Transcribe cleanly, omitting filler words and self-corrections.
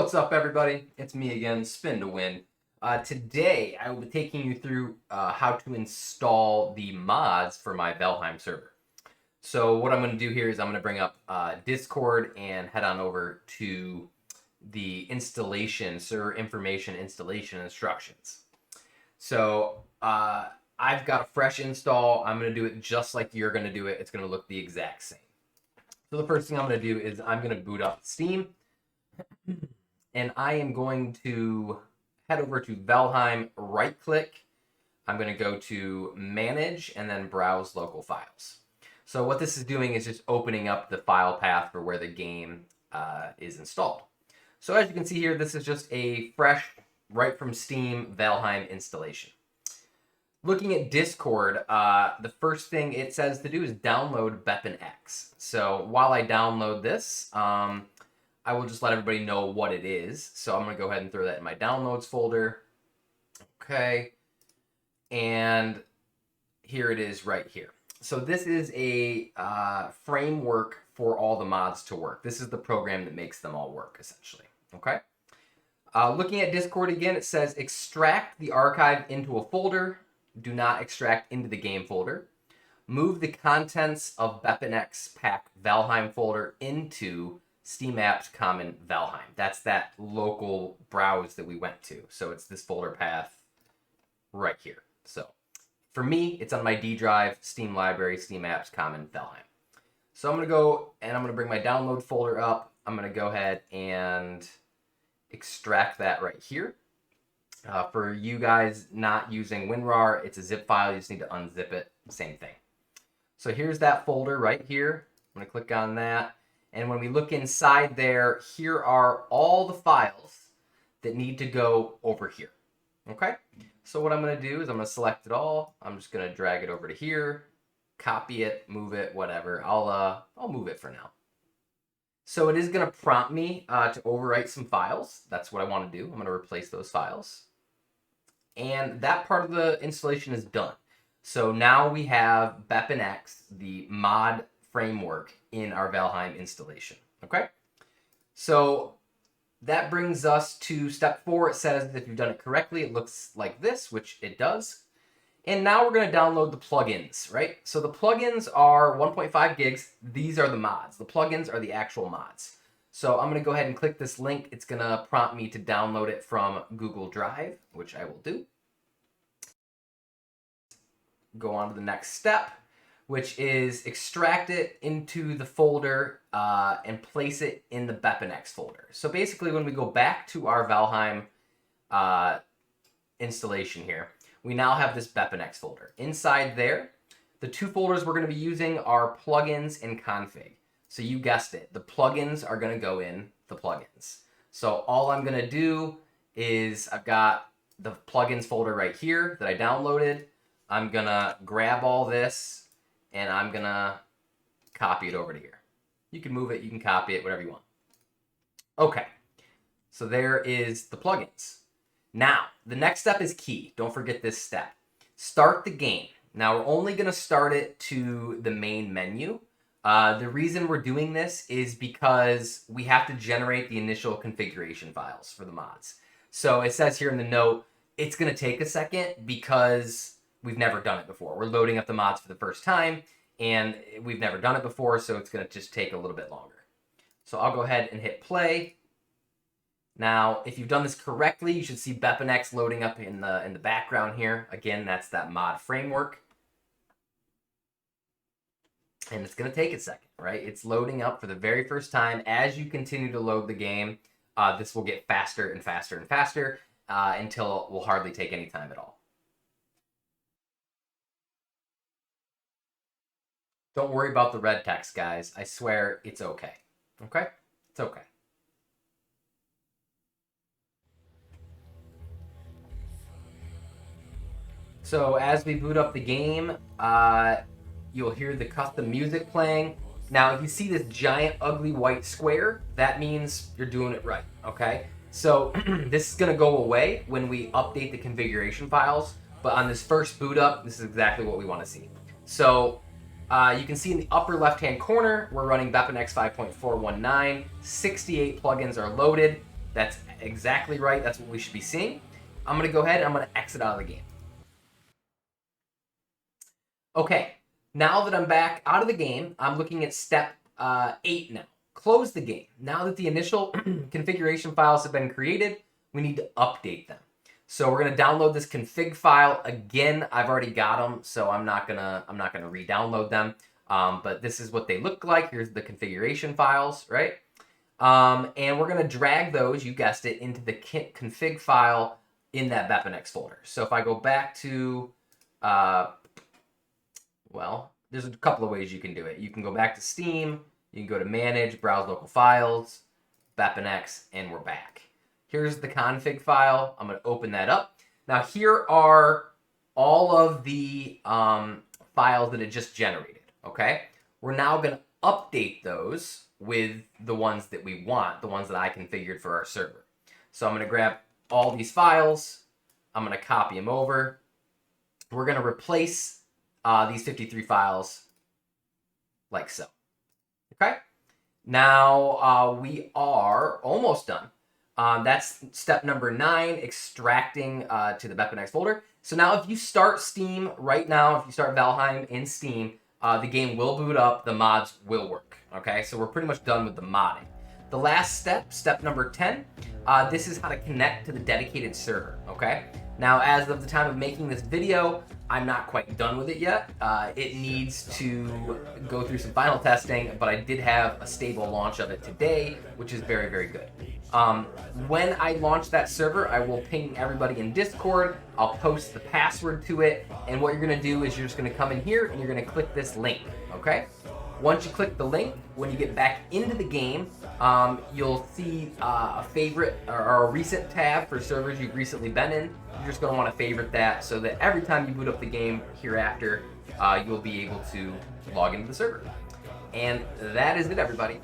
What's up, everybody? It's me again, Spin to Win. Today, I will be taking you through how to install the mods for my Valheim server. So what I'm going to do here is I'm going to bring up Discord and head on over to the installation, server information installation instructions. So I've got a fresh install. I'm going to do it just like you're going to do it. It's going to look the exact same. So the first thing I'm going to do is I'm going to boot up Steam. And I am going to head over to Valheim, right-click. I'm going to go to Manage and then Browse Local Files. So what this is doing is just opening up the file path for where the game is installed. So as you can see here, this is just a fresh, right from Steam, Valheim installation. Looking at Discord, the first thing it says to do is download BepInEx. So while I download this, I will just let everybody know what it is. So I'm going to go ahead and throw that in my downloads folder. Okay. And here it is right here. So this is a framework for all the mods to work. This is the program that makes them all work, essentially. Okay. Looking at Discord again, it says extract the archive into a folder. Do not extract into the game folder. Move the contents of BepInEx pack Valheim folder into Steam Apps Common Valheim. That's that local browse that we went to. So it's this folder path right here. So for me, it's on my D drive, Steam Library, Steam Apps Common Valheim. So I'm going to go and I'm going to bring my download folder up. I'm going to go ahead and extract that right here. For you guys not using WinRAR, it's a zip file. You just need to unzip it. Same thing. So here's that folder right here. I'm going to click on that. And when we look inside there, here are all the files that need to go over here. Okay? So what I'm going to do is I'm going to select it all. I'm just going to drag it over to here, copy it, move it, whatever. I'll move it for now. So it is going to prompt me to overwrite some files. That's what I want to do. I'm going to replace those files. And that part of the installation is done. So now we have BepInEx, the mod framework in our Valheim installation. Okay? So that brings us to step 4. It says if you've done it correctly, it looks like this, which it does. And now we're going to download the plugins, right? So the plugins are 1.5 gigs. These are the mods. The plugins are the actual mods. So I'm going to go ahead and click this link. It's going to prompt me to download it from Google Drive, which I will do. Go on to the next step, which is extract it into the folder and place it in the BepInEx folder. So basically, when we go back to our Valheim installation here, we now have this BepInEx folder. Inside there, the two folders we're going to be using are plugins and config. So you guessed it, the plugins are going to go in the plugins. So all I'm going to do is I've got the plugins folder right here that I downloaded. I'm going to grab all this and I'm going to copy it over to here. You can move it, you can copy it, whatever you want. Okay, so there is the plugins. Now, the next step is key. Don't forget this step. Start the game. Now, we're only going to start it to the main menu. The reason we're doing this is because we have to generate the initial configuration files for the mods. So it says here in the note, it's going to take a second because we've never done it before. We're loading up the mods for the first time, and we've never done it before, so it's going to just take a little bit longer. So I'll go ahead and hit play. Now, if you've done this correctly, you should see BepInEx loading up in the background here. Again, that's that mod framework. And it's going to take a second, right? It's loading up for the very first time. As you continue to load the game, this will get faster and faster and faster until it will hardly take any time at all. Don't worry about the red text, guys. I swear it's okay. Okay? It's okay. So as we boot up the game, you'll hear the custom music playing. Now, if you see this giant ugly white square, that means you're doing it right, okay? So this is going to go away when we update the configuration files, but on this first boot up, this is exactly what we want to see. So you can see in the upper left-hand corner, we're running BepInEx 5.419. 68 plugins are loaded. That's exactly right. That's what we should be seeing. I'm going to go ahead and I'm going to exit out of the game. Okay, now that I'm back out of the game, I'm looking at step 8 now. Close the game. Now that the initial configuration files have been created, we need to update them. So we're going to download this config file. Again, I've already got them, so I'm not gonna re-download them. But this is what they look like. Here's the configuration files, right? And we're going to drag those, you guessed it, into the config file in that BepInEx folder. So if I go back to, well, there's a couple of ways you can do it. You can go back to Steam, you can go to Manage, Browse Local Files, BepInEx, and we're back. Here's the config file. I'm going to open that up. Now here are all of the files that it just generated, okay? We're now going to update those with the ones that we want, the ones that I configured for our server. So I'm going to grab all these files. I'm going to copy them over. We're going to replace these 53 files like so. Okay? Now we are almost done. That's step number 9, extracting to the BepInEx folder. So now if you start Steam right now, if you start Valheim in Steam, the game will boot up, the mods will work. Okay, so we're pretty much done with the modding. The last step, step number 10, this is how to connect to the dedicated server, okay? Now, as of the time of making this video, I'm not quite done with it yet. It needs to go through some final testing, but I did have a stable launch of it today, which is very, very good. When I launch that server, I will ping everybody in Discord. I'll post the password to it, and what you're gonna do is you're just gonna come in here and you're gonna click this link, okay? Once you click the link, when you get back into the game, you'll see a favorite or a recent tab for servers you've recently been in. You're just going to want to favorite that so that every time you boot up the game hereafter, you'll be able to log into the server. And that is it, everybody.